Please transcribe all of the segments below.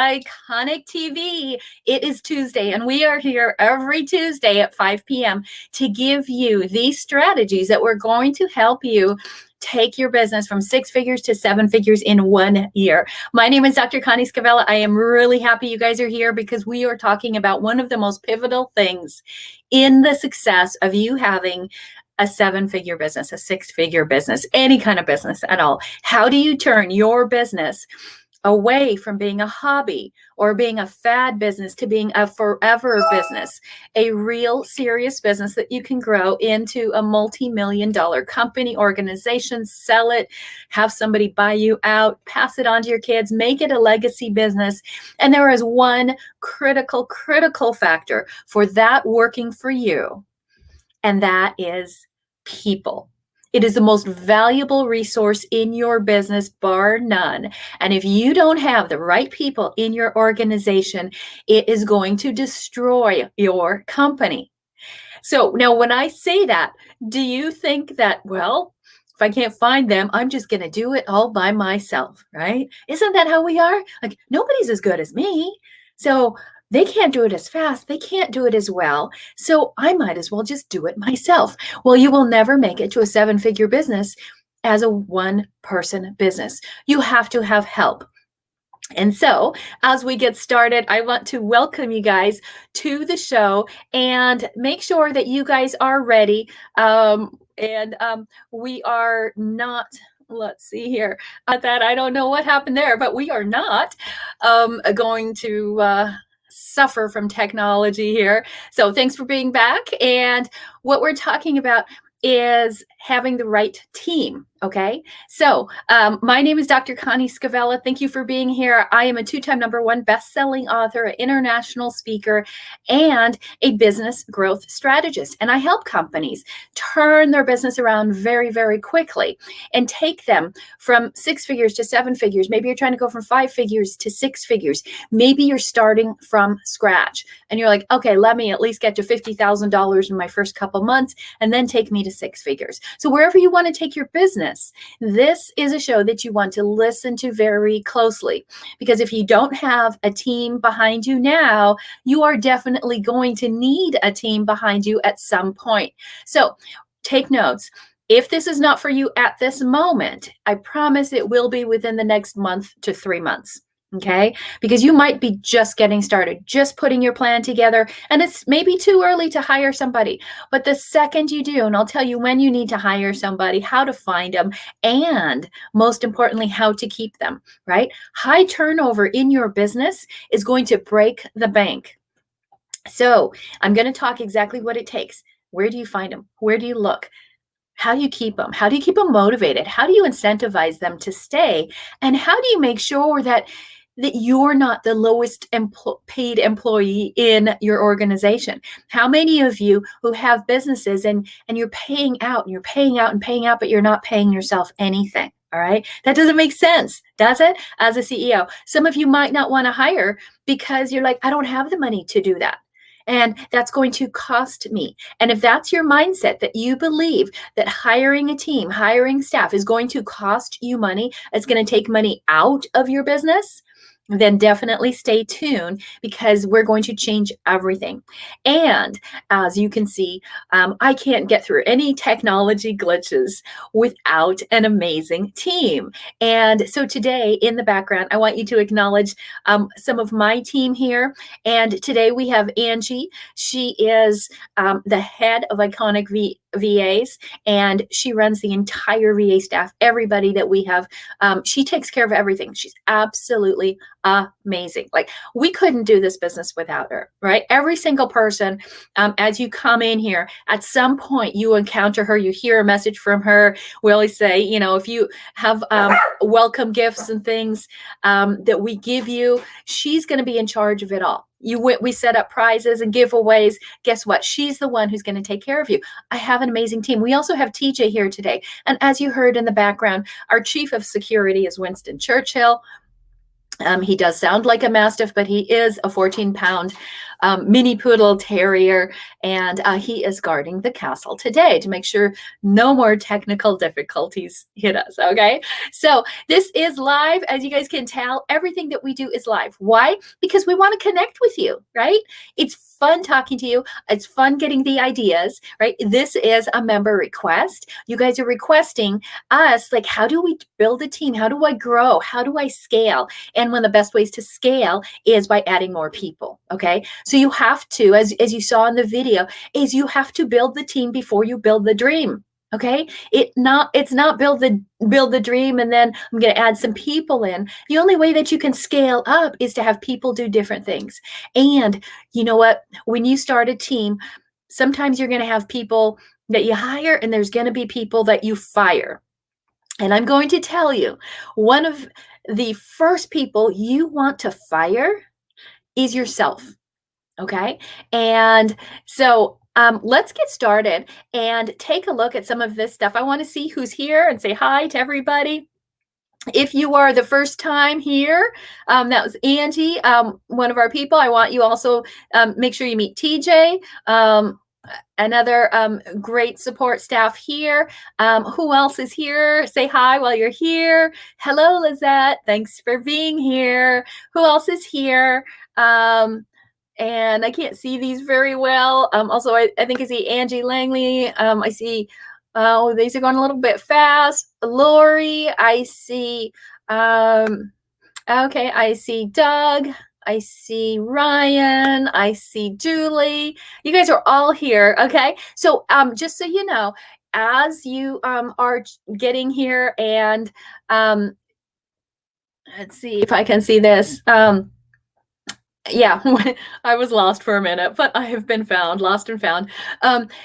Iconic TV. It is Tuesday, and we are here every Tuesday at 5 p.m. to give you these strategies that we're going to help you take your business from 6 figures to 7 figures in 1 year. My name is Dr. Connie Scavella. I am really happy you guys are here because we are talking about one of the most pivotal things in the success of you having a 7-figure business, a 6-figure business, any kind of business at all. How do you turn your business away from being a hobby or being a fad business to being a forever business, a real serious business that you can grow into a multi-million-dollar company, organization, sell it, have somebody buy you out, pass it on to your kids, make it a legacy business. And there is one critical factor for that working for you, and that is people. It is the most valuable resource in your business, bar none. And if you don't have the right people in your organization, it is going to destroy your company. So now when I say that, do you think that, well, if I can't find them, I'm just going to do it all by myself, right? Isn't that how we are? Like, nobody's as good as me. So they can't do it as fast. They can't do it as well. So I might as well just do it myself. Well, you will never make it to a 7-figure business as a one-person business. You have to have help. And so as we get started, I want to welcome you guys to the show and make sure that you guys are ready. We are not... Let's see here. That I don't know what happened there, but we are not going to suffer from technology here. So thanks for being back. And what we're talking about is having the right team. Okay. So my name is Dr. Connie Scavella. Thank you for being here. I am a 2-time #1 best-selling author, an international speaker, and a business growth strategist. And I help companies turn their business around very, very quickly and take them from 6 figures to 7 figures. Maybe you're trying to go from 5 figures to 6 figures. Maybe you're starting from scratch and you're like, okay, let me at least get to $50,000 in my first couple months and then take me to 6 figures. So wherever you want to take your business, this is a show that you want to listen to very closely, because if you don't have a team behind you now, you are definitely going to need a team behind you at some point. So take notes. If this is not for you at this moment, I promise it will be within the next month to 3 months. Okay, because you might be just getting started, just putting your plan together, and it's maybe too early to hire somebody. But the second you do, and I'll tell you when you need to hire somebody, how to find them, and most importantly, how to keep them, right? High turnover in your business is going to break the bank. So I'm going to talk exactly what it takes. Where do you find them? Where do you look? How do you keep them? How do you keep them motivated? How do you incentivize them to stay? And how do you make sure that you're not the lowest paid employee in your organization? How many of you who have businesses and you're paying out and you're paying out and paying out, but you're not paying yourself anything? All right. That doesn't make sense, does it? As a CEO, some of you might not want to hire because you're like, I don't have the money to do that. And that's going to cost me. And if that's your mindset, that you believe that hiring a team, hiring staff is going to cost you money, it's going to take money out of your business, then definitely stay tuned, because we're going to change everything. And as you can see, I can't get through any technology glitches without an amazing team. And so today in the background, I want you to acknowledge some of my team here. And today we have Angie. She is the head of Iconic VAs, and she runs the entire VA staff, everybody that we have. She takes care of everything. She's absolutely amazing. Like, we couldn't do this business without her, right? Every single person, as you come in here, at some point you encounter her, you hear a message from her. We always say, you know, if you have welcome gifts and things that we give you, she's going to be in charge of it all. We set up prizes and giveaways. Guess what? She's the one who's going to take care of you. I have an amazing team. We also have TJ here today. And as you heard in the background, our chief of security is Winston Churchill. He does sound like a mastiff, but he is a 14-pound mini poodle terrier, and he is guarding the castle today to make sure no more technical difficulties hit us. Okay, so this is live. As you guys can tell, everything that we do is live. Why? Because we want to connect with you, right? It's fun talking to you. It's fun getting the ideas, right? This is a member request. You guys are requesting us, like, how do we build a team? How do I grow? How do I scale? And one of the best ways to scale is by adding more people. Okay, so you have to, as you saw in the video, is you have to build the team before you build the dream. Okay, it's not build the dream and then I'm going to add some people in. The only way that you can scale up is to have people do different things. And you know what? When you start a team, sometimes you're going to have people that you hire and there's going to be people that you fire. And I'm going to tell you, one of the first people you want to fire is yourself. Okay, and so let's get started and take a look at some of this stuff. I want to see who's here and say hi to everybody. If you are the first time here, that was Angie, one of our people. I want you also make sure you meet TJ, another great support staff here. Who else is here? Say hi while you're here. Hello, Lizette. Thanks for being here. Who else is here? And I can't see these very well. Also, I think I see Angie Langley. I see, these are going a little bit fast. Lori, I see, okay, I see Doug. I see Ryan. I see Julie. You guys are all here, okay? So just so you know, as you are getting here and let's see if I can see this. Yeah, I was lost for a minute, but I have been found, lost and found.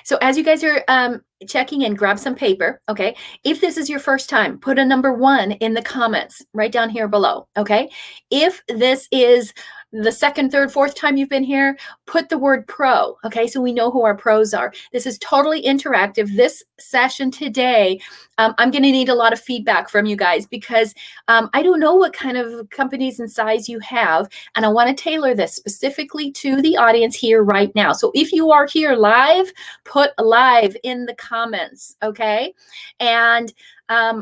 So as you guys are checking in, grab some paper, okay? If this is your first time, put a number 1 in the comments right down here below, okay? If this is the second, third, fourth time you've been here, put the word pro, okay? So we know who our pros are. This is totally interactive. This session today, I'm going to need a lot of feedback from you guys because I don't know what kind of companies and size you have, and I want to tailor this specifically to the audience here right now. So if you are here live, put live in the comments, okay? And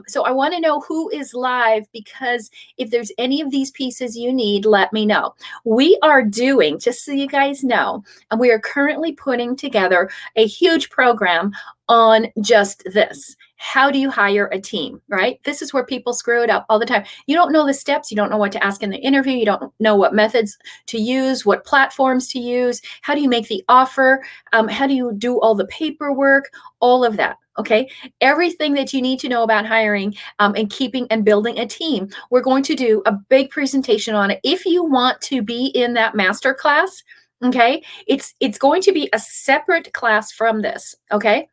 so I want to know who is live, because if there's any of these pieces you need, let me know. We are doing, just so you guys know, and we are currently putting together a huge program on just this. How do you hire a team, right? This is where people screw it up all the time. You don't know the steps. You don't know what to ask in the interview. You don't know what methods to use, what platforms to use. How do you make the offer? How do you do all the paperwork? All of that, okay? Everything that you need to know about hiring and keeping and building a team. We're going to do a big presentation on it. If you want to be in that masterclass, okay, it's going to be a separate class from this, okay?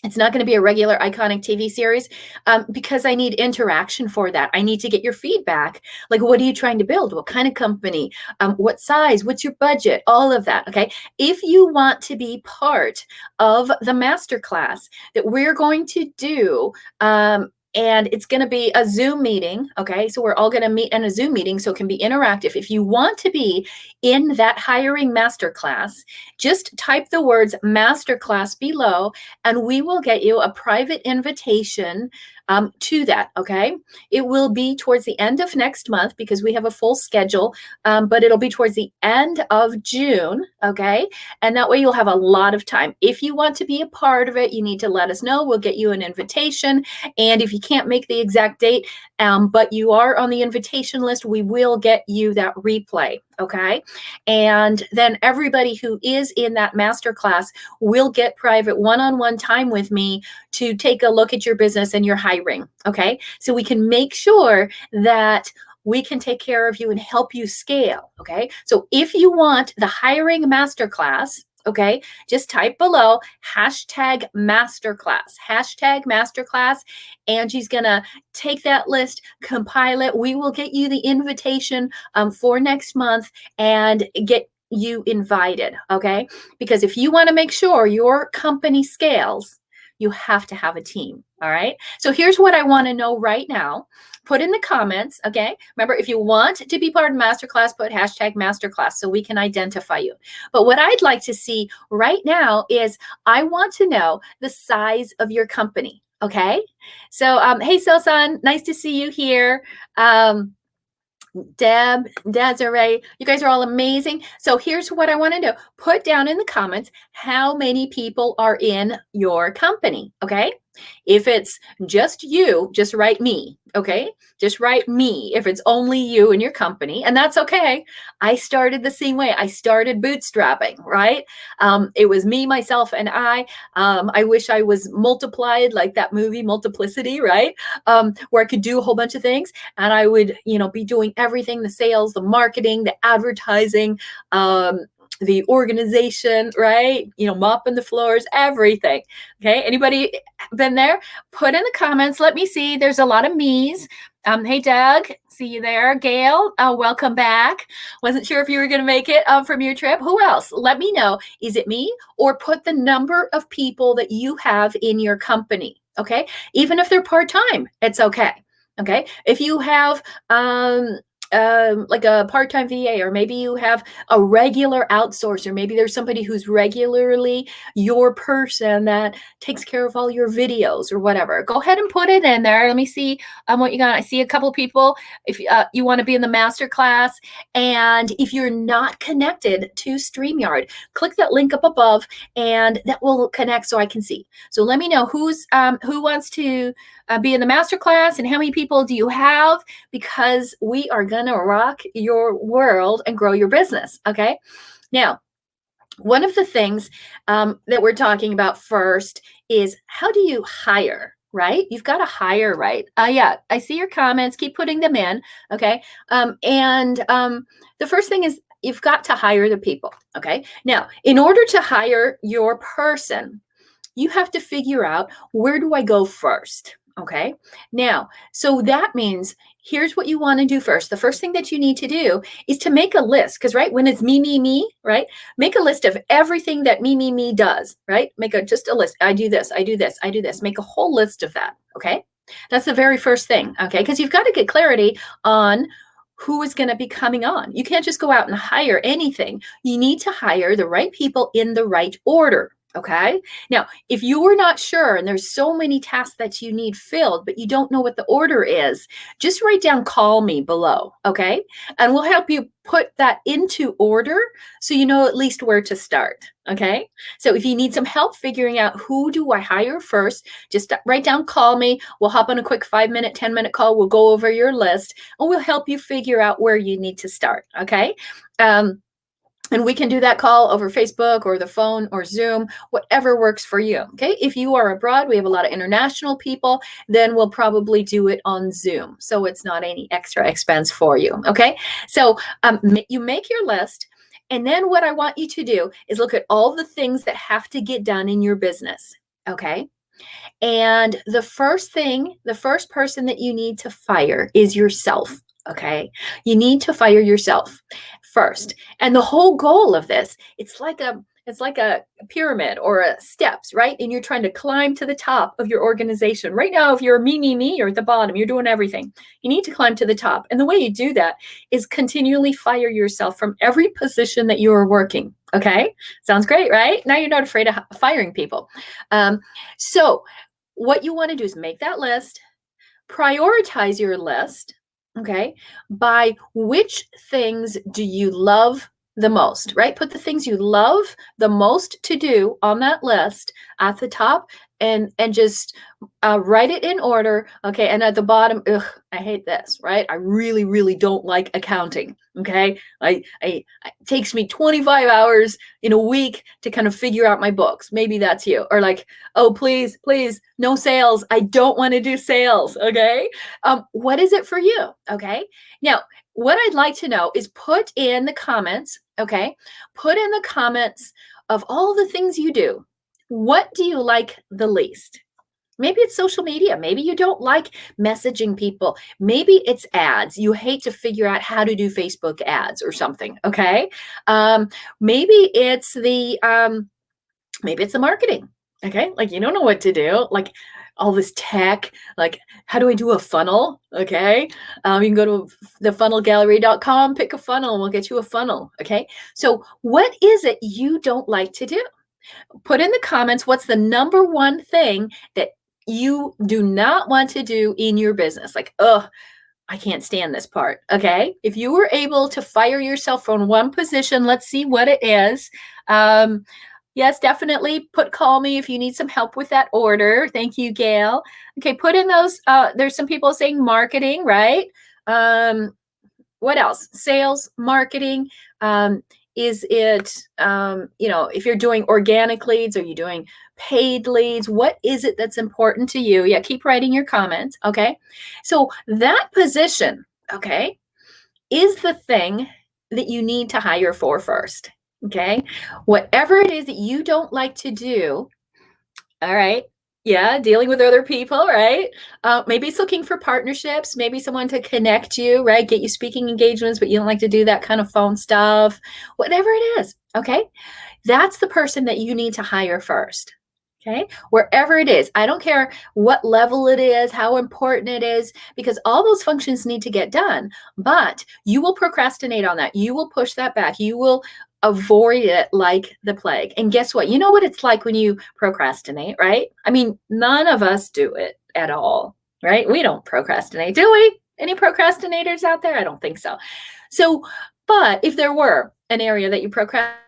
It's not going to be a regular iconic TV series because I need interaction for that. I need to get your feedback. Like, what are you trying to build? What kind of company? What size? What's your budget? All of that, okay? If you want to be part of the masterclass that we're going to do, and it's going to be a Zoom meeting, okay? So we're all going to meet in a Zoom meeting so it can be interactive. If you want to be in that hiring masterclass, just type the words masterclass below and we will get you a private invitation to that, okay? It will be towards the end of next month because we have a full schedule, but it'll be towards the end of June, okay? And that way you'll have a lot of time. If you want to be a part of it, you need to let us know. We'll get you an invitation. And if you can't make the exact date, but you are on the invitation list, we will get you that replay, okay? And then everybody who is in that masterclass will get private one-on-one time with me to take a look at your business and your hiring, okay? So we can make sure that we can take care of you and help you scale, okay? So if you want the hiring masterclass, okay, just type below hashtag masterclass. Angie's gonna take that list, compile it. We will get you the invitation for next month and get you invited, okay? Because if you want to make sure your company scales, you have to have a team. All right. So here's what I want to know right now. Put in the comments. Okay. Remember, if you want to be part of masterclass, put hashtag masterclass so we can identify you. But what I'd like to see right now is I want to know the size of your company. Okay. So, hey, Silsan, nice to see you here. Deb, Desiree, you guys are all amazing. So here's what I want to do. Put down in the comments how many people are in your company, okay? If it's just you, just write me, okay? Just write me if it's only you in your company, and that's okay. I started the same way. I started bootstrapping, right? It was me, myself, and I. I wish I was multiplied like that movie Multiplicity, right? Where I could do a whole bunch of things, and I would, be doing everything: the sales, the marketing, the advertising, the organization, right? Mopping the floors, everything. Okay. Anybody been there? Put in the comments. Let me see. There's a lot of me's. Hey, Doug, see you there. Gail, welcome back. Wasn't sure if you were going to make it from your trip. Who else? Let me know. Is it me? Or put the number of people that you have in your company. Okay. Even if they're part-time, it's okay. Okay. If you have, like a part-time VA, or maybe you have a regular outsourcer. Maybe there's somebody who's regularly your person that takes care of all your videos or whatever. Go ahead and put it in there. Let me see what you got. I see a couple people. If you want to be in the master class, and if you're not connected to StreamYard, click that link up above, and that will connect so I can see. So let me know who wants to be in the master class, and how many people do you have, because we are going to rock your world and grow your business. Okay. Now, one of the things that we're talking about first is, how do you hire? Right? You've got to hire, right? Yeah, I see your comments. Keep putting them in. Okay. The first thing is, you've got to hire the people. Okay. Now, in order to hire your person, you have to figure out, where do I go first? Okay. Now, so that means, here's what you want to do first. The first thing that you need to do is to make a list, because, right, when it's me, right, make a list of everything that me does, right? Just a list. I do this, I do this, I do this. Make a whole list of that. Okay. That's the very first thing. Okay. Because you've got to get clarity on who is going to be coming on. You can't just go out and hire anything. You need to hire the right people in the right order. Okay. Now, if you were not sure, and there's so many tasks that you need filled, but you don't know what the order is, just write down "call me" below. Okay. And we'll help you put that into order, so you know at least where to start. Okay. So if you need some help figuring out who do I hire first, just write down "call me." We'll hop on a quick 5-minute, 10-minute call. We'll go over your list, and we'll help you figure out where you need to start. Okay. And we can do that call over Facebook or the phone or Zoom, whatever works for you. Okay. If you are abroad, we have a lot of international people, then we'll probably do it on Zoom, so it's not any extra expense for you. Okay. So you make your list. And then what I want you to do is look at all the things that have to get done in your business. Okay. And the first person that you need to fire is yourself. Okay. You need to fire yourself first. And the whole goal of this, it's like a pyramid or a steps, right? And you're trying to climb to the top of your organization. Right now, if you're me, you're at the bottom, you're doing everything. You need to climb to the top. And the way you do that is continually fire yourself from every position that you are working. Okay. Sounds great, right? Now you're not afraid of firing people. So what you want to do is make that list, prioritize your list. Okay. By which things do you love the most, right? Put the things you love the most to do on that list at the top, and just write it in order. Okay. And at the bottom, I hate this, right? I really, really don't like accounting. Okay. It takes me 25 hours in a week to kind of figure out my books. Maybe that's you. Or like, oh, please, no sales. I don't want to do sales. Okay. What is it for you? Okay. Now, what I'd like to know is, put in the comments. Okay. Put in the comments of all the things you do. What do you like the least? Maybe it's social media. Maybe you don't like messaging people. Maybe it's ads. You hate to figure out how to do Facebook ads or something. Okay. Maybe it's the marketing. Okay, like you don't know what to do, like all this tech, like how do I do a funnel? Okay, you can go to thefunnelgallery.com, pick a funnel, and we'll get you a funnel. Okay, so what is it you don't like to do? Put in the comments what's the number one thing that you do not want to do in your business. Like, oh, I can't stand this part. Okay. If you were able to fire yourself from one position, let's see what it is. Um, yes, definitely call me if you need some help with that order. Thank you, Gail. Okay, put in those. There's some people saying marketing, right? What else? Sales, marketing. Is it, if you're doing organic leads, are you doing paid leads? What is it that's important to you? Yeah, keep writing your comments. Okay. So that position, okay, is the thing that you need to hire for first. Okay. Whatever it is that you don't like to do, all right. Yeah, dealing with other people, right? Maybe it's looking for partnerships, maybe someone to connect you, right? Get you speaking engagements, but you don't like to do that kind of phone stuff. Whatever it is, okay? That's the person that you need to hire first. Okay, wherever it is, I don't care what level it is, how important it is, because all those functions need to get done. But you will procrastinate on that. You will push that back. You will avoid it like the plague. And guess what? You know what it's like when you procrastinate, right? I mean, none of us do it at all, right? We don't procrastinate, do we? Any procrastinators out there? I don't think so. So, but if there were an area that you procrastinate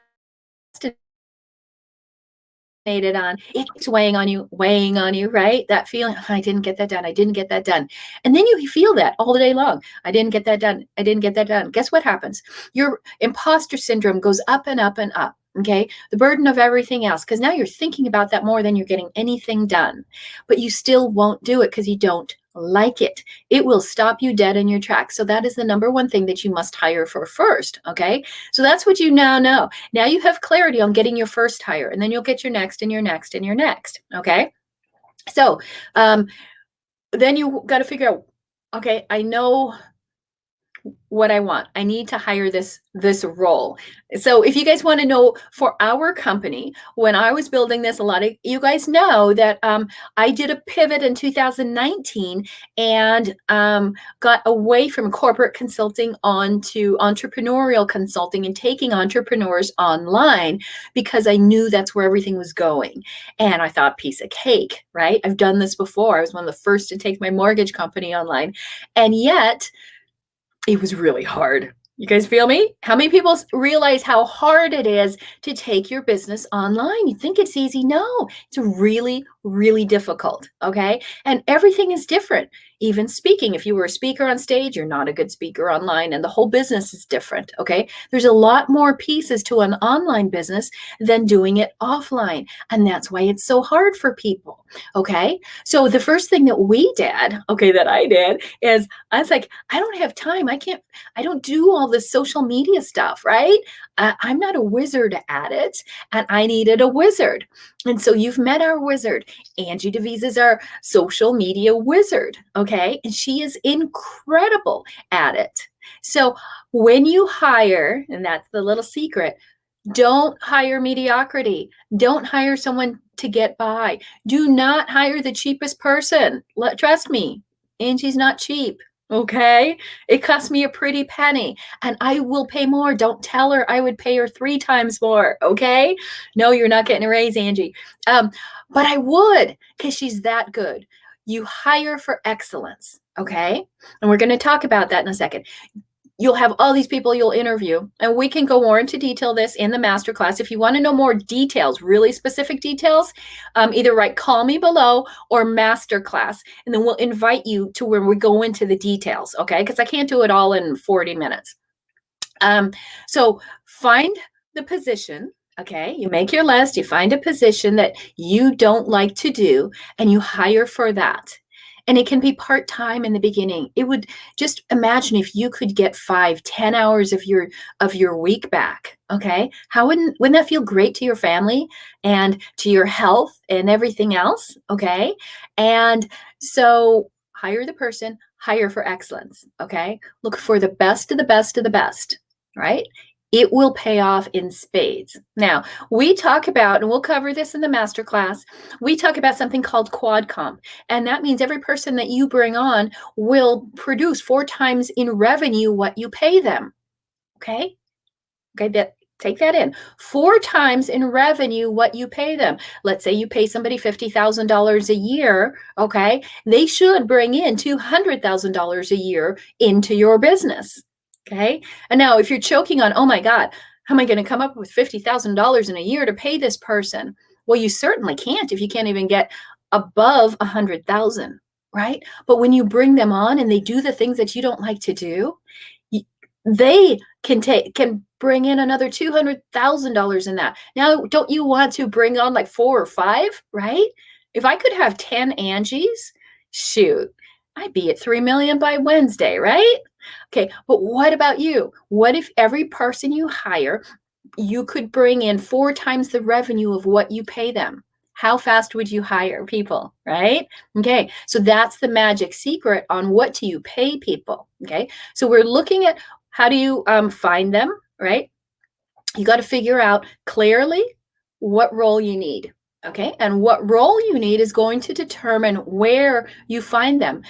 on, it's weighing on you, right? That feeling, "Oh, I didn't get that done. I didn't get that done." And then you feel that all day long. I didn't get that done. I didn't get that done. Guess what happens? Your imposter syndrome goes up and up and up. Okay. The burden of everything else, because now you're thinking about that more than you're getting anything done, but you still won't do it because you don't like it. It will stop you dead in your tracks. So that is the number one thing that you must hire for first. Okay. So that's what you now know. Now you have clarity on getting your first hire, and then you'll get your next and your next and your next. Okay. So then you got to figure out, okay, I know what I want. I need to hire this role. So if you guys want to know, for our company, when I was building this, a lot of you guys know that I did a pivot in 2019 and got away from corporate consulting onto entrepreneurial consulting and taking entrepreneurs online, because I knew that's where everything was going. And I thought, piece of cake, right? I've done this before. I was one of the first to take my mortgage company online. And yet it was really hard. You guys feel me? How many people realize how hard it is to take your business online? You think it's easy. No, it's really, really difficult. Okay. And everything is different. Even speaking, if you were a speaker on stage, you're not a good speaker online, and the whole business is different. Okay. There's a lot more pieces to an online business than doing it offline. And that's why it's so hard for people. Okay. So the first thing that we did, okay, that I did, is I was like, I don't have time. I don't do all this social media stuff, right? I'm not a wizard at it, and I needed a wizard. And so you've met our wizard. Angie DeVise is our social media wizard, okay? And she is incredible at it. So when you hire, and that's the little secret, don't hire mediocrity. Don't hire someone to get by. Do not hire the cheapest person. Trust me, Angie's not cheap. Okay. It cost me a pretty penny, and I will pay more. Don't tell her I would pay her 3 times more. Okay. No, you're not getting a raise, Angie. But I would, because she's that good. You hire for excellence. Okay. And we're going to talk about that in a second. You'll have all these people you'll interview, and we can go more into detail this in the masterclass. If you want to know more details, really specific details, either write call me below or masterclass, and then we'll invite you to where we go into the details, okay? Because I can't do it all in 40 minutes. So find the position, okay? You make your list, you find a position that you don't like to do, and you hire for that. And it can be part-time in the beginning. It would, just imagine if you could get 5-10 hours of your week back. Okay. How wouldn't that feel great to your family and to your health and everything else? Okay. And so hire the person, hire for excellence. Okay. Look for the best of the best of the best, right? it will pay off in spades. Now, we talk about, and we'll cover this in the masterclass, we talk about something called quad comp. And that means every person that you bring on will produce 4 times in revenue what you pay them. Okay? Okay, take that in. 4 times in revenue what you pay them. Let's say you pay somebody $50,000 a year, okay? They should bring in $200,000 a year into your business, okay? And now if you're choking on, oh my God, how am I going to come up with $50,000 in a year to pay this person? Well, you certainly can't if you can't even get above 100,000, right? But when you bring them on and they do the things that you don't like to do, they can bring in another $200,000 in that. Now, don't you want to bring on like 4 or 5, right? If I could have 10 Angies, shoot, I'd be at 3 million by Wednesday, right? Okay, but what about you? What if every person you hire, you could bring in 4 times the revenue of what you pay them? How fast would you hire people, right? Okay, so that's the magic secret on what do you pay people, okay? So we're looking at how do you find them, right? You got to figure out clearly what role you need, okay? And what role you need is going to determine where you find them.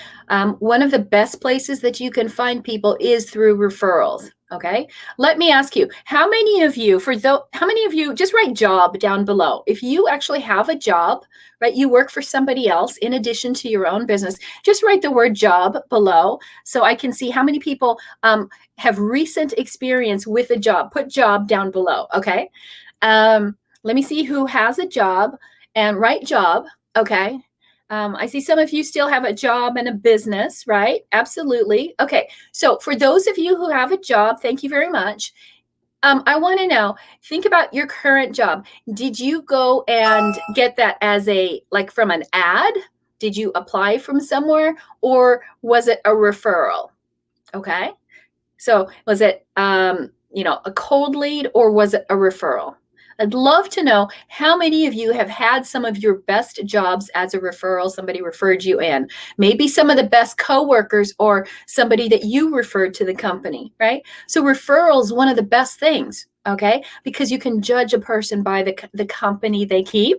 One of the best places that you can find people is through referrals, okay? Let me ask you, how many of you, just write job down below. If you actually have a job, right, you work for somebody else in addition to your own business, just write the word job below so I can see how many people have recent experience with a job. Put job down below, okay? Let me see who has a job and write job, okay? I see some of you still have a job and a business, right? Absolutely. Okay, so for those of you who have a job, thank you very much. I want to know, think about your current job. Did you go and get that as from an ad? Did you apply from somewhere, or was it a referral? Okay. So was it, a cold lead, or was it a referral? I'd love to know how many of you have had some of your best jobs as a referral. Somebody referred you in. Maybe some of the best coworkers or somebody that you referred to the company, right? So referral is one of the best things, okay? Because you can judge a person by the company they keep.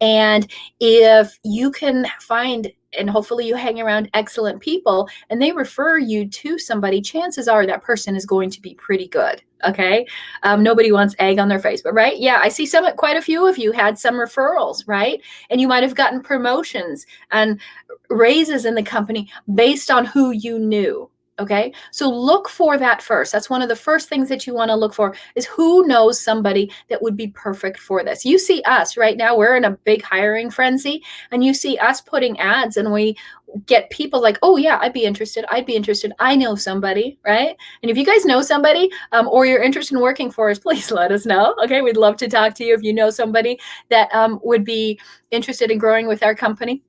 And if you can find, and hopefully you hang around excellent people and they refer you to somebody, chances are that person is going to be pretty good. Okay. Nobody wants egg on their face, but right. Yeah. I see quite a few of you had some referrals, right? And you might've gotten promotions and raises in the company based on who you knew. Okay. So look for that first. That's one of the first things that you want to look for is who knows somebody that would be perfect for this. You see us right now, we're in a big hiring frenzy, and you see us putting ads and we get people like, oh yeah, I'd be interested. I know somebody, right? And if you guys know somebody or you're interested in working for us, please let us know. Okay. We'd love to talk to you. If you know somebody that would be interested in growing with our company,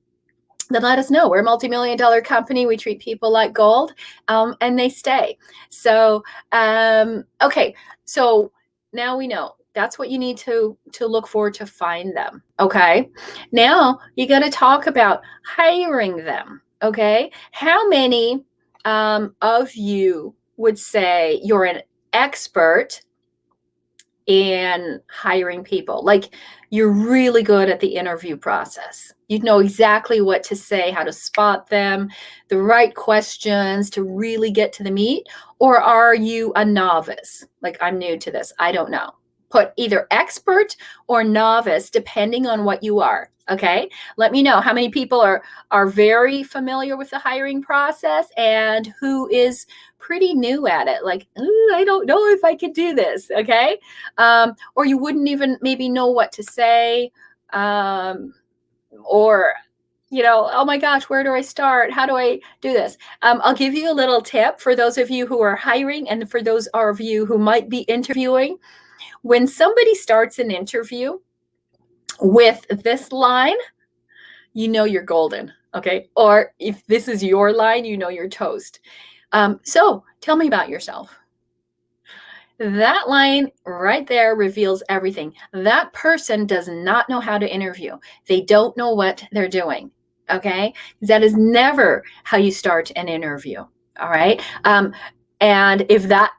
then let us know. We're a multi-million-dollar company. We treat people like gold, and they stay. So, okay. So now we know that's what you need to look for to find them. Okay. Now you got to talk about hiring them. Okay. How many of you would say you're an expert in hiring people? Like, you're really good at the interview process. You know exactly what to say, how to spot them, the right questions to really get to the meat? Or are you a novice? Like, I'm new to this, I don't know. Put either expert or novice, depending on what you are. Okay. Let me know how many people are very familiar with the hiring process and who is pretty new at it. Like, I don't know if I could do this. Okay. Or you wouldn't even maybe know what to say. Or, oh my gosh, where do I start? How do I do this? I'll give you a little tip for those of you who are hiring and for those of you who might be interviewing. When somebody starts an interview with this line, you know you're golden, okay? Or if this is your line, you know you're toast. So tell me about yourself. That line right there reveals everything. That person does not know how to interview. They don't know what they're doing, okay? That is never how you start an interview, all right? And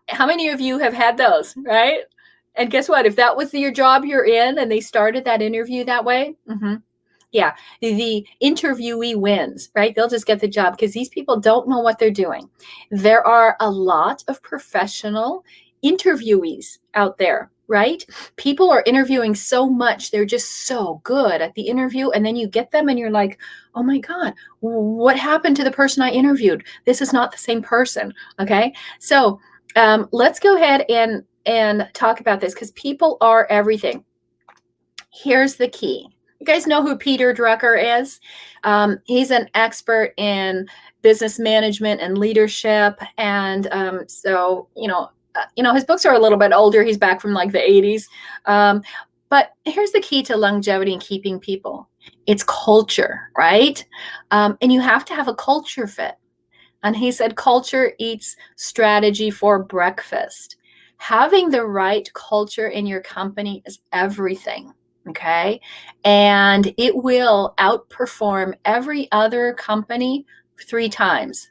how many of you have had those, right? And guess what? If that was your job you're in and they started that interview that way, yeah, the interviewee wins, right? They'll just get the job because these people don't know what they're doing. There are a lot of professional interviewees out there, right? People are interviewing so much. They're just so good at the interview. And then you get them and you're like, oh my God, what happened to the person I interviewed? This is not the same person. Okay. So let's go ahead and talk about this because people are everything. Here's the key. You guys know who Peter Drucker is? He's an expert in business management and leadership. And so, his books are a little bit older. He's back from like the 80s. But here's the key to longevity and keeping people. It's culture, right? And you have to have a culture fit. And he said, culture eats strategy for breakfast. Having the right culture in your company is everything. Okay. And it will outperform every other company 3 times.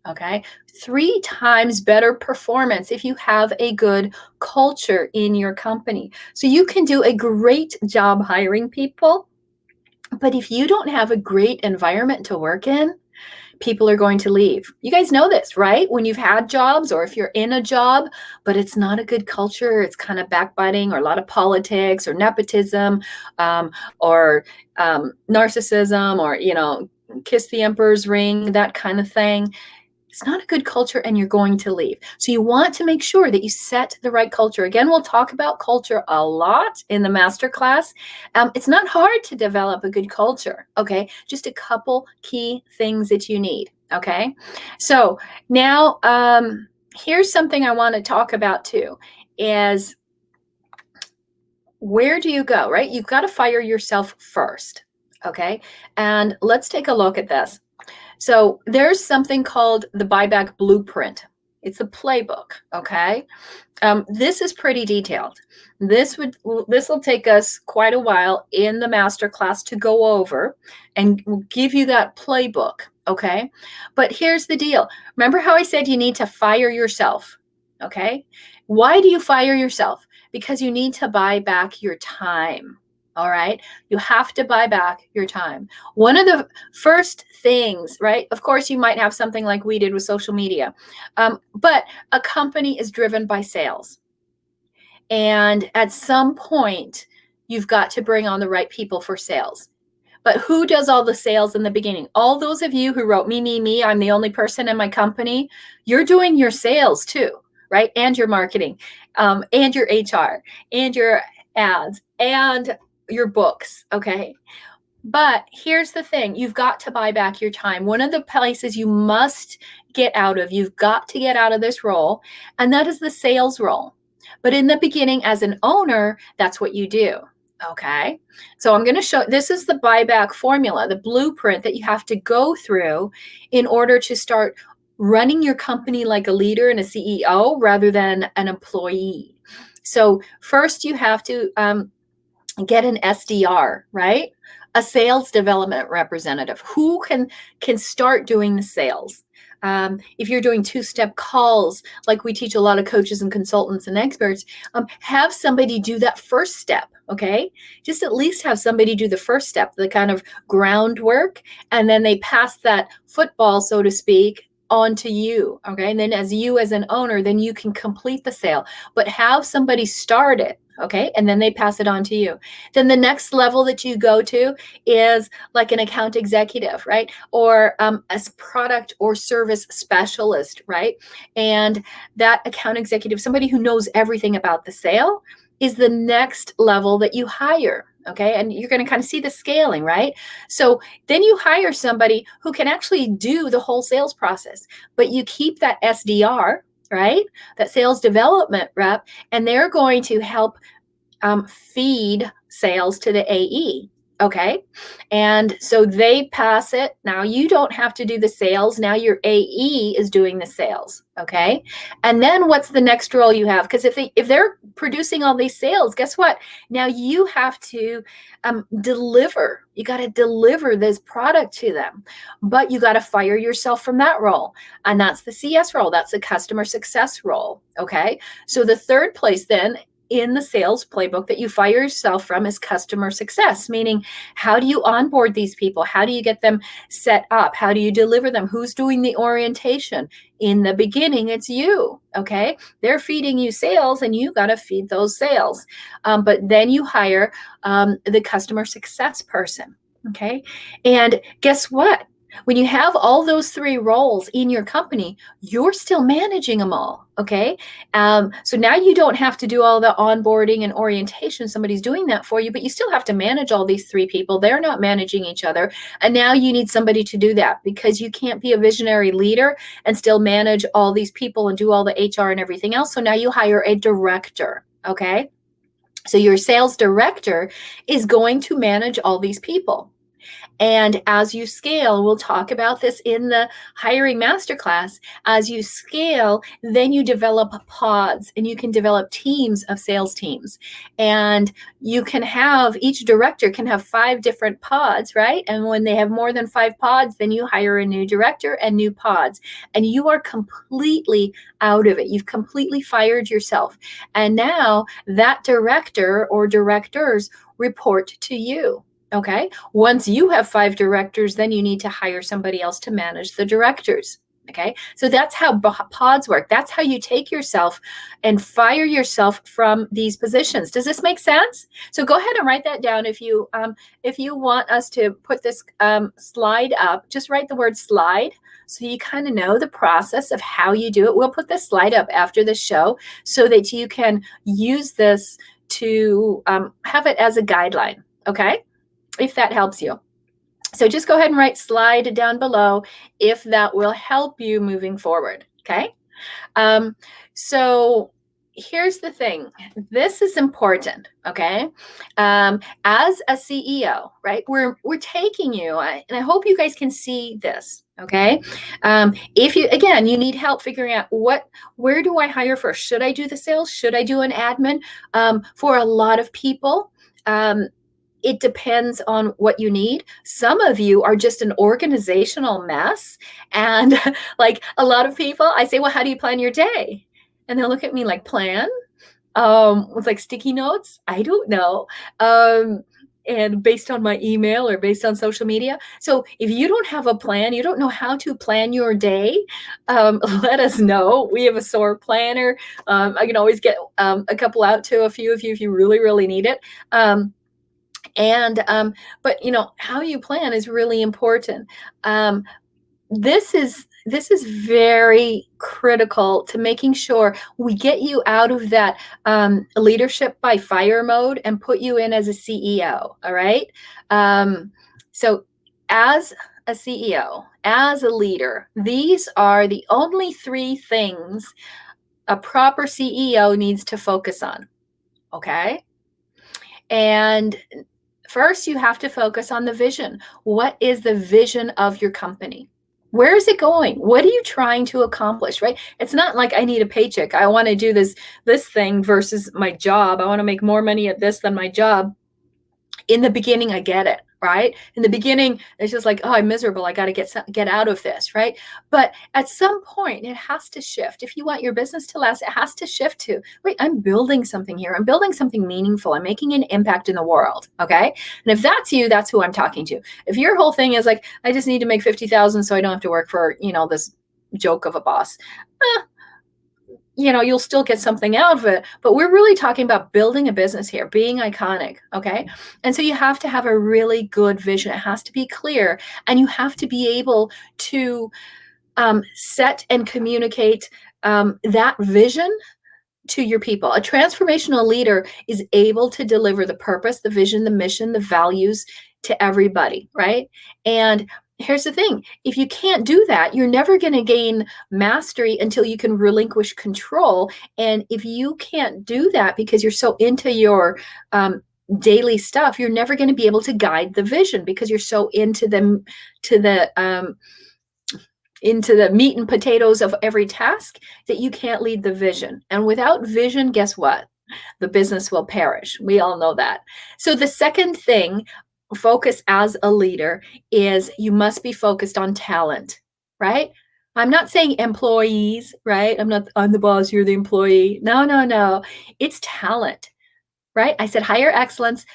Okay. 3 times better performance if you have a good culture in your company. So you can do a great job hiring people. But if you don't have a great environment to work in, people are going to leave. You guys know this, right? When you've had jobs or if you're in a job, but it's not a good culture, it's kind of backbiting or a lot of politics or nepotism or narcissism or, kiss the emperor's ring, that kind of thing. It's not a good culture and you're going to leave. So you want to make sure that you set the right culture. Again, we'll talk about culture a lot in the masterclass. It's not hard to develop a good culture, okay? Just a couple key things that you need, okay? So now here's something I want to talk about too, is where do you go, right? You've got to fire yourself first, okay? And let's take a look at this. So there's something called the buyback blueprint. It's a playbook, okay? This is pretty detailed. This will take us quite a while in the masterclass to go over and give you that playbook, okay? But here's the deal. Remember how I said you need to fire yourself, okay? Why do you fire yourself? Because you need to buy back your time. All right. You have to buy back your time. One of the first things, right? Of course, you might have something like we did with social media, but a company is driven by sales. And at some point, you've got to bring on the right people for sales. But who does all the sales in the beginning? All those of you who wrote me, I'm the only person in my company, you're doing your sales too, right? And your marketing, and your HR, and your ads, and your books, okay? But here's the thing. You've got to buy back your time. One of the places you must get out of, you've got to get out of this role, and that is the sales role. But in the beginning, as an owner, that's what you do, okay? So I'm going to show, this is the buyback formula, the blueprint that you have to go through in order to start running your company like a leader and a CEO rather than an employee. So first you have to get an SDR, right? A sales development representative who can start doing the sales. If you're doing 2-step calls, like we teach a lot of coaches and consultants and experts, have somebody do that first step, okay? Just at least have somebody do the first step, the kind of groundwork, and then they pass that football, so to speak, on to you, okay? And then as an owner, then you can complete the sale, but have somebody start it, okay? And then they pass it on to you. Then the next level that you go to is like an account executive, right? Or as product or service specialist, right? And that account executive, somebody who knows everything about the sale, is the next level that you hire. Okay. And you're going to kind of see the scaling, right? So then you hire somebody who can actually do the whole sales process, but you keep that SDR, right? That sales development rep, and they're going to help feed sales to the AE. Okay. And so they pass it. Now you don't have to do the sales. Now your AE is doing the sales. Okay. And then what's the next role you have? Because if they're producing all these sales, guess what? Now you have to deliver. You got to deliver this product to them, but you got to fire yourself from that role. And that's the CS role. That's the customer success role. Okay. So the third place then in the sales playbook that you fire yourself from is customer success, meaning how do you onboard these people? How do you get them set up? How do you deliver them? Who's doing the orientation? In the beginning, it's you. Okay. They're feeding you sales and you got to feed those sales. But then you hire the customer success person. Okay. And guess what? When you have all those three roles in your company, you're still managing them all. Okay. So now you don't have to do all the onboarding and orientation. Somebody's doing that for you, but you still have to manage all these three people. They're not managing each other. And now you need somebody to do that because you can't be a visionary leader and still manage all these people and do all the HR and everything else. So now you hire a director. Okay. So your sales director is going to manage all these people. And as you scale, we'll talk about this in the hiring masterclass. As you scale, then you develop pods and you can develop teams of sales teams. And you can have, each director can have 5 different pods, right? And when they have more than 5 pods, then you hire a new director and new pods. And you are completely out of it. You've completely fired yourself. And now that director or directors report to you. Okay. Once you have 5 directors, then you need to hire somebody else to manage the directors. Okay. So that's how pods work. That's how you take yourself and fire yourself from these positions. Does this make sense? So go ahead and write that down. If you want us to put this slide up, just write the word slide. So you kind of know the process of how you do it. We'll put this slide up after the show so that you can use this to have it as a guideline. Okay. If that helps you. So just go ahead and write slide down below if that will help you moving forward. Okay. So here's the thing. This is important. Okay. As a CEO, right? We're taking you, and I hope you guys can see this. Okay. If you, again, you need help figuring out where do I hire first? Should I do the sales? Should I do an admin? For a lot of people, it depends on what you need. Some of you are just an organizational mess. And like a lot of people, I say, well, how do you plan your day? And they'll look at me like, plan? With like sticky notes? I don't know. And based on my email or based on social media. So if you don't have a plan, you don't know how to plan your day, let us know. We have a SOAR planner. I can always get a couple out to a few of you if you really, really need it. But you know, how you plan is really important. This is very critical to making sure we get you out of that leadership by fire mode and put you in as a CEO. All right. So as a CEO, as a leader, these are the only 3 things a proper CEO needs to focus on. Okay. And first, you have to focus on the vision. What is the vision of your company? Where is it going? What are you trying to accomplish, right? It's not like I need a paycheck. I want to do this thing versus my job. I want to make more money at this than my job. In the beginning, I get it, right? In the beginning, it's just like, oh, I'm miserable. I got to get out of this, right? But at some point, it has to shift. If you want your business to last, it has to shift to, wait, I'm building something here. I'm building something meaningful. I'm making an impact in the world, okay? And if that's you, that's who I'm talking to. If your whole thing is like, I just need to make 50,000 so I don't have to work for, this joke of a boss, you'll still get something out of it, but we're really talking about building a business here, being iconic. Okay. And so you have to have a really good vision. It has to be clear, and you have to be able to set and communicate that vision to your people. A transformational leader is able to deliver the purpose, the vision, the mission, the values to everybody, right? And here's the thing. If you can't do that, you're never going to gain mastery until you can relinquish control. And if you can't do that because you're so into your daily stuff, you're never going to be able to guide the vision because you're so to the meat and potatoes of every task that you can't lead the vision. And without vision, guess what? The business will perish. We all know that. So the second thing, focus as a leader, is you must be focused on talent, right? I'm not saying employees, right? I'm the boss, you're the employee. No, no, no. It's talent, right? I said hire excellence.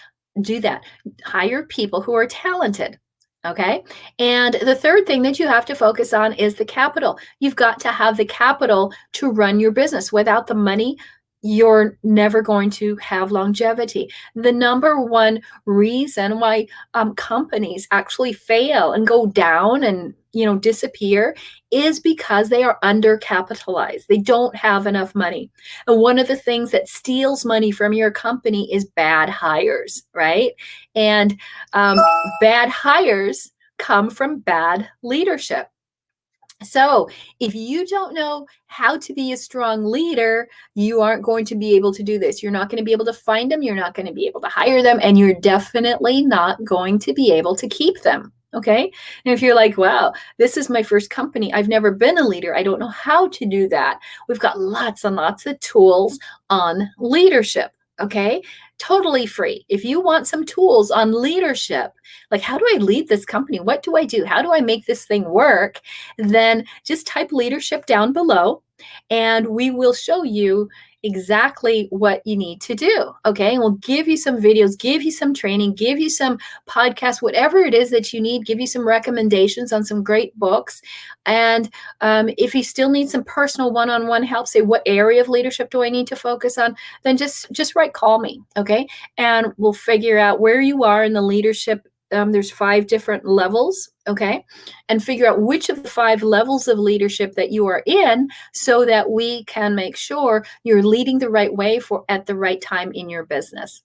Do that. Hire people who are talented. Okay. And the third thing that you have to focus on is the capital. You've got to have the capital to run your business. Without the money, you're never going to have longevity. The number one reason why companies actually fail and go down and disappear is because they are undercapitalized. They don't have enough money. And one of the things that steals money from your company is bad hires, right? And bad hires come from bad leadership. So if you don't know how to be a strong leader, you aren't going to be able to do this. You're not going to be able to find them. You're not going to be able to hire them. And you're definitely not going to be able to keep them. Okay. And if you're like, wow, this is my first company, I've never been a leader, I don't know how to do that. We've got lots and lots of tools on leadership. Okay. Totally free. If you want some tools on leadership, like how do I lead this company? What do I do? How do I make this thing work? Then just type leadership down below and we will show you exactly what you need to do. Okay. And we'll give you some videos, give you some training, give you some podcasts, whatever it is that you need, give you some recommendations on some great books. And if you still need some personal one-on-one help, say what area of leadership do I need to focus on, then just call me. Okay. And we'll figure out where you are in the leadership. There's 5 different levels, okay? And figure out which of the 5 levels of leadership that you are in so that we can make sure you're leading the right way at the right time in your business.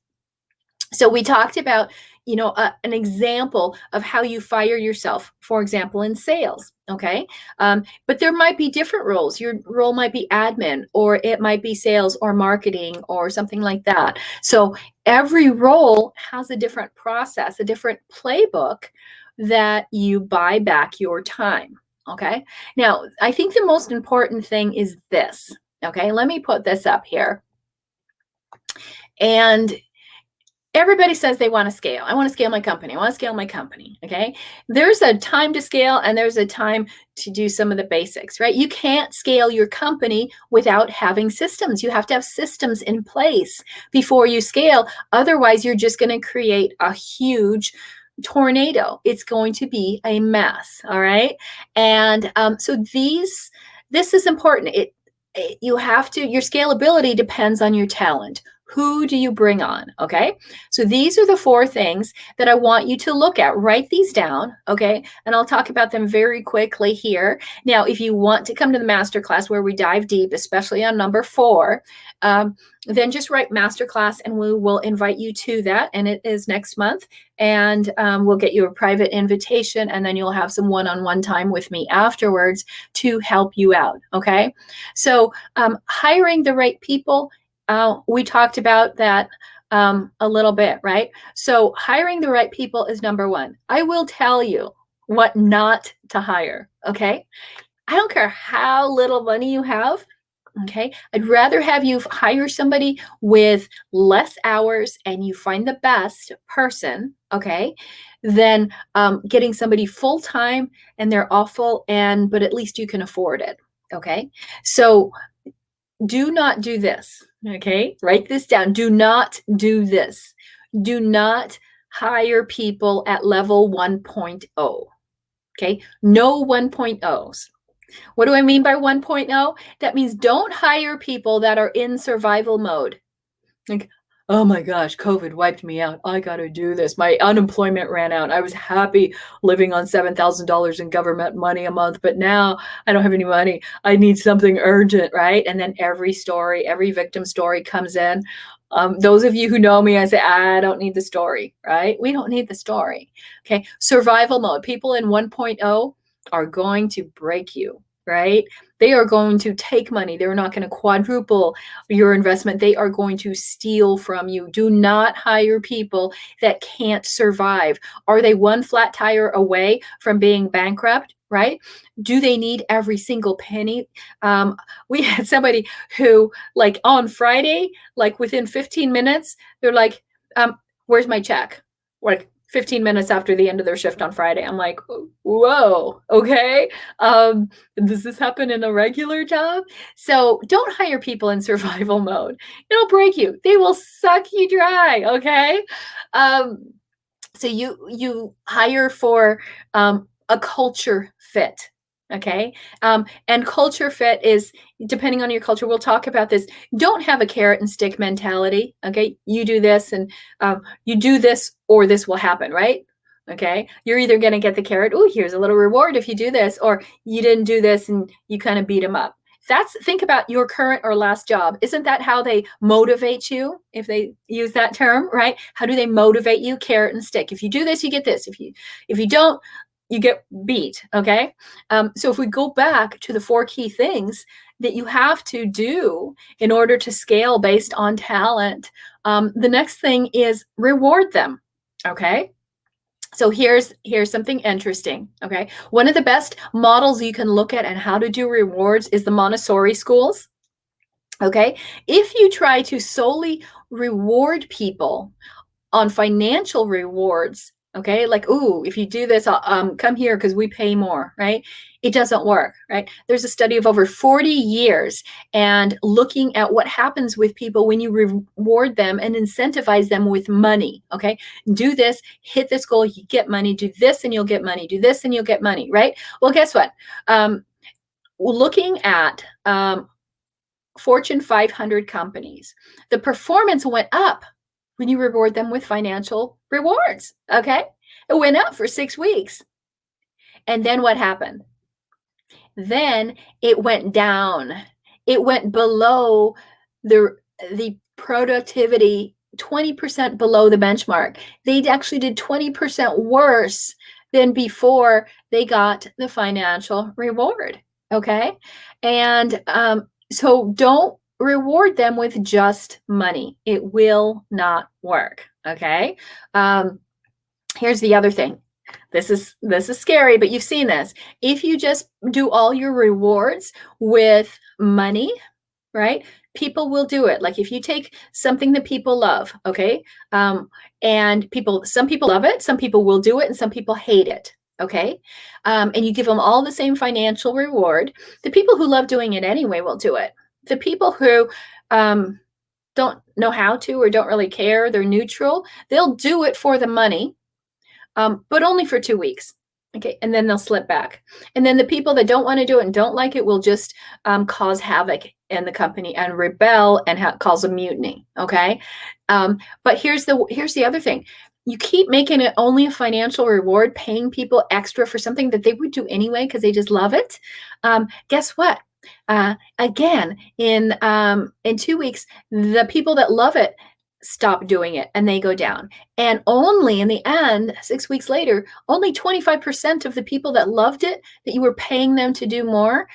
So we talked about, an example of how you fire yourself, for example, in sales, okay? But there might be different roles. Your role might be admin, or it might be sales or marketing or something like that. So every role has a different process, a different playbook that you buy back your time, okay? Now, I think the most important thing is this, okay? Let me put this up here. And everybody says they want to scale. I want to scale my company. I want to scale my company. Okay. There's a time to scale and there's a time to do some of the basics, right? You can't scale your company without having systems. You have to have systems in place before you scale. Otherwise, you're just going to create a huge tornado. It's going to be a mess. All right. And so this is important. Your scalability depends on your talent. Who do you bring on? Okay. So these are the 4 things that I want you to look at. Write these down. Okay. And I'll talk about them very quickly here. Now, if you want to come to the masterclass where we dive deep, especially on number 4, then just write masterclass and we will invite you to that. And it is next month. And we'll get you a private invitation and then you'll have some one-on-one time with me afterwards to help you out. Okay. So hiring the right people, we talked about that a little bit, right? So hiring the right people is number 1. I will tell you what not to hire, okay? I don't care how little money you have, okay? I'd rather have you hire somebody with less hours and you find the best person, okay, than getting somebody full-time and they're awful but at least you can afford it, okay? So do not do this, okay? Write this down. Do not do this. Do not hire people at level 1.0, okay? No 1.0s. What do I mean by 1.0? That means don't hire people that are in survival mode. Like, oh my gosh, COVID wiped me out. I got to do this. My unemployment ran out. I was happy living on $7,000 in government money a month, but now I don't have any money. I need something urgent, right? And then every victim story comes in. Those of you who know me, I say, I don't need the story, right? We don't need the story. Okay. Survival mode. People in 1.0 are going to break you. right? They are going to take money. They're not going to quadruple your investment. They are going to steal from you. Do not hire people that can't survive. Are they one flat tire away from being bankrupt? Right? Do they need every single penny? We had somebody who, like on Friday, like within 15 minutes, they're like, where's my check? Like 15 minutes after the end of their shift on Friday. I'm like, whoa, okay. Does this happen in a regular job? So don't hire people in survival mode. It'll break you. They will suck you dry, okay? Um, so you hire for a culture fit, okay? And culture fit is, depending on your culture, we'll talk about this. Don't have a carrot and stick mentality, okay? You do this and you do this or this will happen, right? Okay, you're either going to get the carrot, oh, here's a little reward if you do this, or you didn't do this and you kind of beat them up. Think about your current or last job. Isn't that how they motivate you? If they use that term, right? How do they motivate you? Carrot and stick. If you do this, you get this. If you don't, you get beat. Okay. So if we go back to the 4 key things that you have to do in order to scale based on talent, the next thing is reward them. Okay. So here's something interesting, okay? One of the best models you can look at and how to do rewards is the Montessori schools, okay? If you try to solely reward people on financial rewards, okay, like, ooh, if you do this, come here because we pay more, right? It doesn't work, right? There's a study of over 40 years and looking at what happens with people when you reward them and incentivize them with money, okay? Do this, hit this goal, you get money, do this and you'll get money, do this and you'll get money, right? Well, guess what? Looking at Fortune 500 companies, the performance went up when you reward them with financial rewards, okay? It went up for 6 weeks. And then what happened? Then it went down. It went below the productivity, 20% below the benchmark. They actually did 20% worse than before they got the financial reward, okay? And so don't reward them with just money. It will not work, okay? Here's the other thing. This is scary, but you've seen this. If you just do all your rewards with money, right? People will do it. Like if you take something that people love, okay? And some people love it, some people will do it, and some people hate it, okay? And you give them all the same financial reward. The people who love doing it anyway will do it. The people who don't know how to or don't really care, they're neutral, they'll do it for the money, but only for 2 weeks. Okay, and then they'll slip back. And then the people that don't want to do it and don't like it will just cause havoc in the company and rebel and cause a mutiny. Okay, but here's the other thing. You keep making it only a financial reward, paying people extra for something that they would do anyway because they just love it. Guess what? Again, in 2 weeks, the people that love it stop doing it and they go down. And only in the end, 6 weeks later, only 25% of the people that loved it, that you were paying them to do more,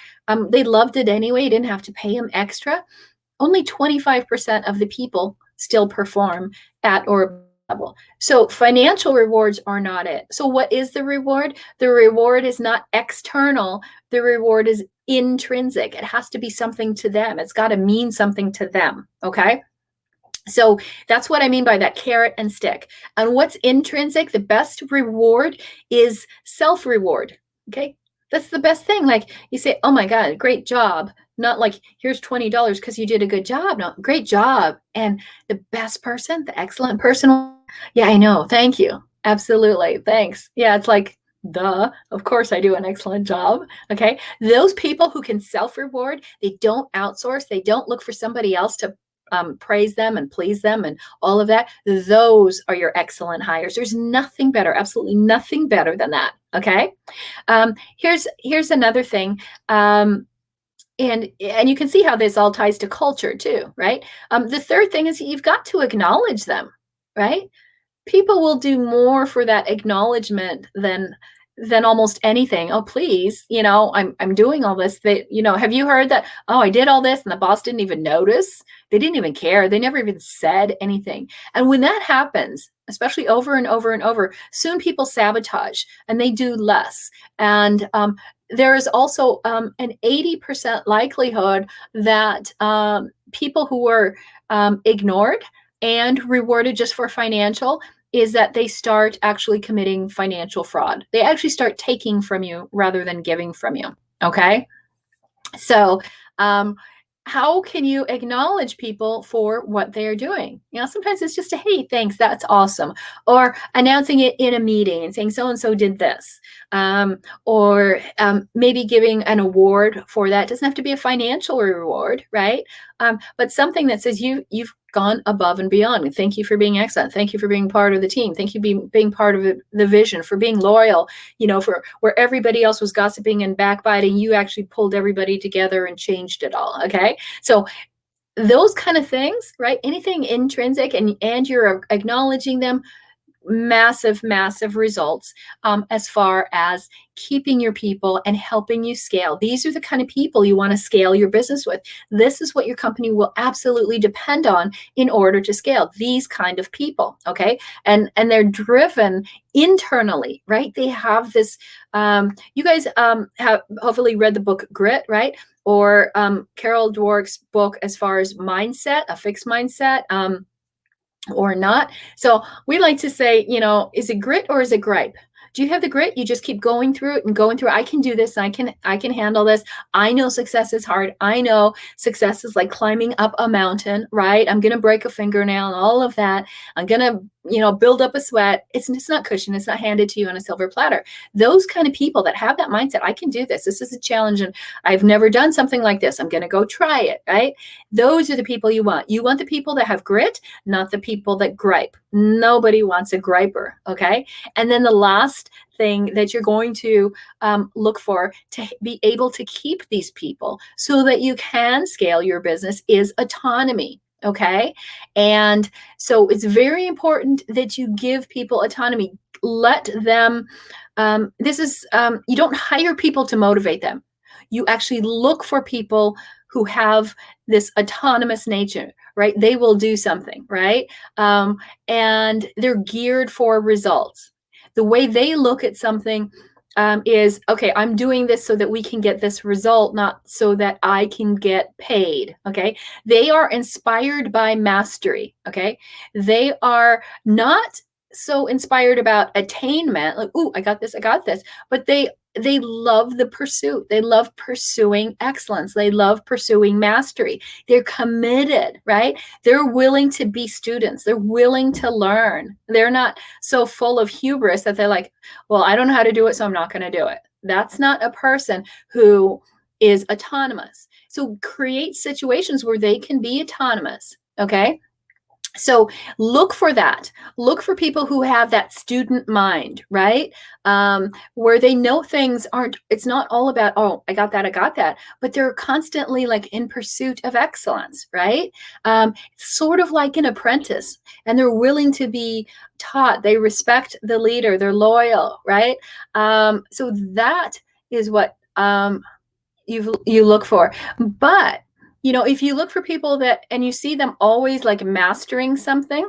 they loved it anyway. You didn't have to pay them extra. Only 25% of the people still perform at or level. So financial rewards are not it. So what is the reward? The reward is not external. The reward is intrinsic. It has to be something to them. It's got to mean something to them. Okay. So that's what I mean by that carrot and stick. And what's intrinsic? The best reward is self-reward. Okay. That's the best thing. Like you say, oh my God, great job. Not like, here's $20 because you did a good job. No, great job. And the best person, the excellent person. Yeah, I know. Thank you. Absolutely. Thanks. Yeah, it's like, duh, of course I do an excellent job. Okay. Those people who can self-reward, they don't outsource. They don't look for somebody else to praise them and please them and all of that. Those are your excellent hires. There's nothing better, absolutely nothing better than that. Okay. Here's another thing. And you can see how this all ties to culture too, right? The third thing is you've got to acknowledge them, right? People will do more for that acknowledgement than than almost anything. Oh, please, I'm doing all this. Have you heard that? Oh, I did all this and the boss didn't even notice. They didn't even care. They never even said anything. And when that happens, especially over and over and over, soon people sabotage and they do less. And there is also an 80% likelihood that people who are ignored and rewarded just for financial is that they start actually committing financial fraud. They actually start taking from you rather than giving from you. Okay. So, how can you acknowledge people for what they're doing? Sometimes it's just a, hey, thanks, that's awesome. Or announcing it in a meeting and saying so-and-so did this. Or maybe giving an award for that. It doesn't have to be a financial reward, right? But something that says you've gone above and beyond. Thank you for being excellent. Thank you for being part of the team. Thank you being part of the vision, for being loyal, for where everybody else was gossiping and backbiting, you actually pulled everybody together and changed it all. Okay. So those kind of things, right? Anything intrinsic and you're acknowledging them, massive results as far as keeping your people and helping you scale. These are the kind of people you want to scale your business with. This is what your company will absolutely depend on in order to scale. These kind of people, okay? And they're driven internally, right? They have this, you guys have hopefully read the book Grit, right? Or Carol Dweck's book as far as mindset, a fixed mindset, or not. So we like to say, is it grit or is it gripe? Do you have the grit? You just keep going through it and going through it. I can do this. I can handle this. I know success is hard. I know success is like climbing up a mountain, right? I'm going to break a fingernail and all of that. I'm going to, build up a sweat. It's not cushion. It's not handed to you on a silver platter. Those kind of people that have that mindset, I can do this. This is a challenge and I've never done something like this. I'm going to go try it, right? Those are the people you want. You want the people that have grit, not the people that gripe. Nobody wants a griper, okay? And then the last thing that you're going to look for to be able to keep these people so that you can scale your business is autonomy. Okay. And so it's very important that you give people autonomy. Let them, you don't hire people to motivate them. You actually look for people who have this autonomous nature, right? They will do something, right? And they're geared for results. The way they look at something is, okay, I'm doing this so that we can get this result, not so that I can get paid. Okay. They are inspired by mastery. Okay. They are not so inspired about attainment, like, ooh, I got this, but they love the pursuit. They love pursuing excellence. They love pursuing mastery. They're committed, right? They're willing to be students. They're willing to learn. They're not so full of hubris that they're like, well, I don't know how to do it, so I'm not going to do it. That's not a person who is autonomous. So create situations where they can be autonomous, okay? So look for that. Look for people who have that student mind, right? Where they know things it's not all about, oh, I got that, but they're constantly like in pursuit of excellence, right? Sort of like an apprentice, and they're willing to be taught. They respect the leader. They're loyal, right? So that is what you look for. But if you look for people that, and you see them always like mastering something,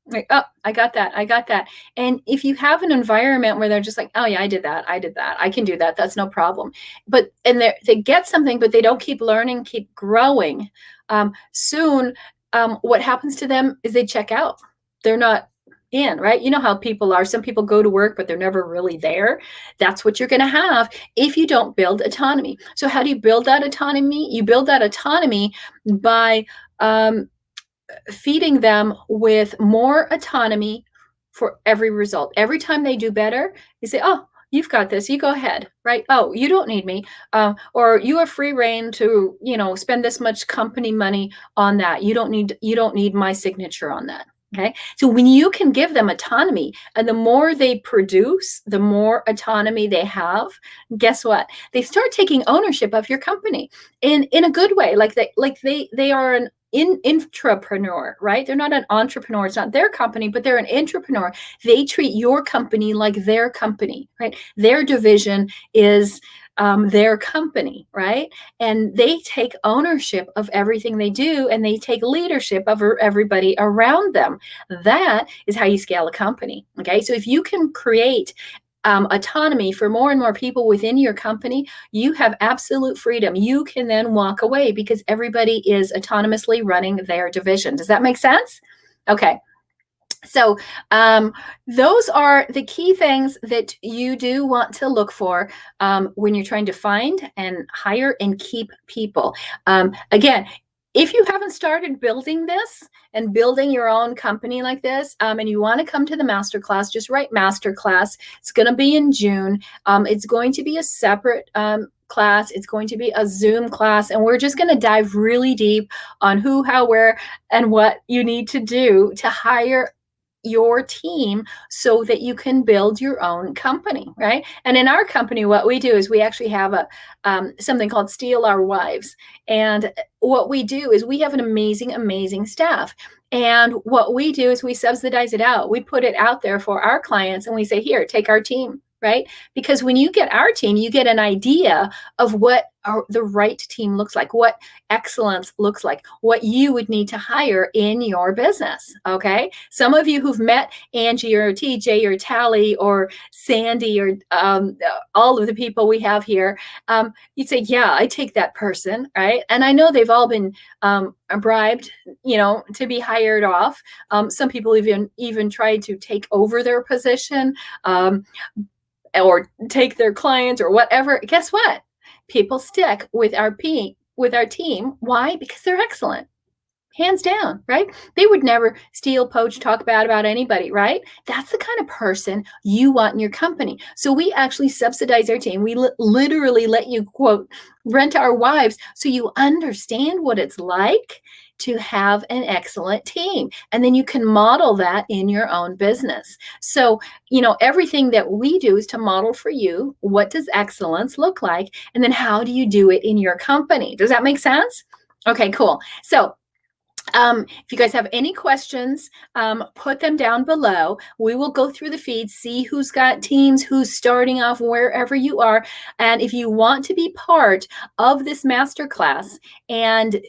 like, oh, I got that. And if you have an environment where they're just like, oh yeah, I did that. I can do that. That's no problem. And they get something, but they don't keep learning, keep growing. Soon, what happens to them is they check out. They're not in, right? You know how people are. Some people go to work, but they're never really there. That's what you're going to have if you don't build autonomy. So how do you build that autonomy? You build that autonomy by feeding them with more autonomy for every result. Every time they do better, you say, oh, you've got this, you go ahead, right? Oh, you don't need me. Or you have free reign to, spend this much company money on that. You don't need my signature on that. Okay. So when you can give them autonomy, and the more they produce, the more autonomy they have, guess what? They start taking ownership of your company in a good way. Like they are an intrapreneur, right? They're not an entrepreneur. It's not their company, but they're an entrepreneur. They treat your company like their company, right? Their division is their company, right? And they take ownership of everything they do, and they take leadership of everybody around them. That is how you scale a company. Okay. So if you can create autonomy for more and more people within your company, you have absolute freedom. You can then walk away because everybody is autonomously running their division. Does that make sense? Okay. So those are the key things that you do want to look for when you're trying to find and hire and keep people. Again, if you haven't started building this and building your own company like this, and you want to come to the masterclass, just write masterclass. It's going to be in June. It's going to be a separate class. It's going to be a Zoom class, and we're just going to dive really deep on who, how, where, and what you need to do to hire your team so that you can build your own company, right? And in our company, what we do is we actually have a something called Steal Our Wives. And what we do is we have an amazing staff. And what we do is we subsidize it out. We put it out there for our clients, and we say, here, take our team, right? Because when you get our team, you get an idea of what the right team looks like, what excellence looks like, what you would need to hire in your business. Okay. Some of you who've met Angie or TJ or Tally or Sandy or all of the people we have here, you'd say, yeah, I take that person. Right. And I know they've all been bribed, to be hired off. Some people even tried to take over their position. Or take their clients or whatever. Guess what? People stick with our team. Why? Because they're excellent. Hands down, right? They would never steal, poach, talk bad about anybody, right? That's the kind of person you want in your company. So we actually subsidize our team. We literally let you, quote, rent our wives so you understand what it's like to have an excellent team. And then you can model that in your own business. So, everything that we do is to model for you, what does excellence look like? And then how do you do it in your company? Does that make sense? Okay, cool. So if you guys have any questions, put them down below. We will go through the feeds, see who's got teams, who's starting off wherever you are. And if you want to be part of this masterclass and,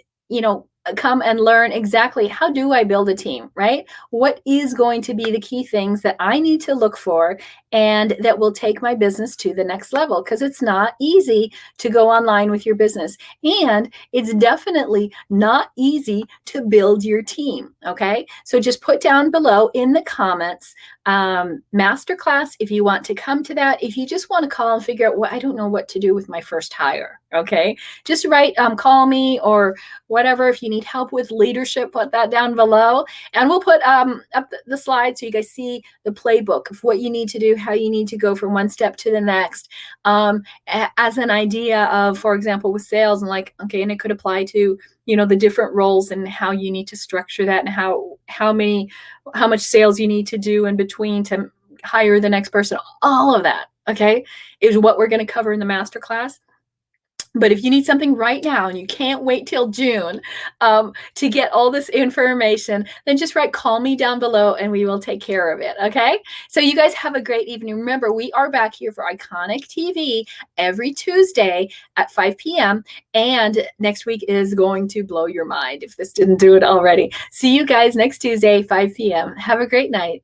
come and learn exactly how do I build a team, right? What is going to be the key things that I need to look for and that will take my business to the next level? Because it's not easy to go online with your business. And it's definitely not easy to build your team. Okay. So just put down below in the comments, masterclass, if you want to come to that. If you just want to call and figure out what, I don't know what to do with my first hire. Okay. Just write, call me or whatever. If you need help with leadership, put that down below. And we'll put up the slides so you guys see the playbook of what you need to do, how you need to go from one step to the next, as an idea of, for example, with sales, and and it could apply to, the different roles and how you need to structure that, and how much sales you need to do in between to hire the next person. All of that, okay, is what we're going to cover in the masterclass. But if you need something right now and you can't wait till June to get all this information, then just write call me down below and we will take care of it. Okay. So you guys have a great evening. Remember, we are back here for Iconic TV every Tuesday at 5 p.m. And next week is going to blow your mind if this didn't do it already. See you guys next Tuesday, 5 p.m. Have a great night.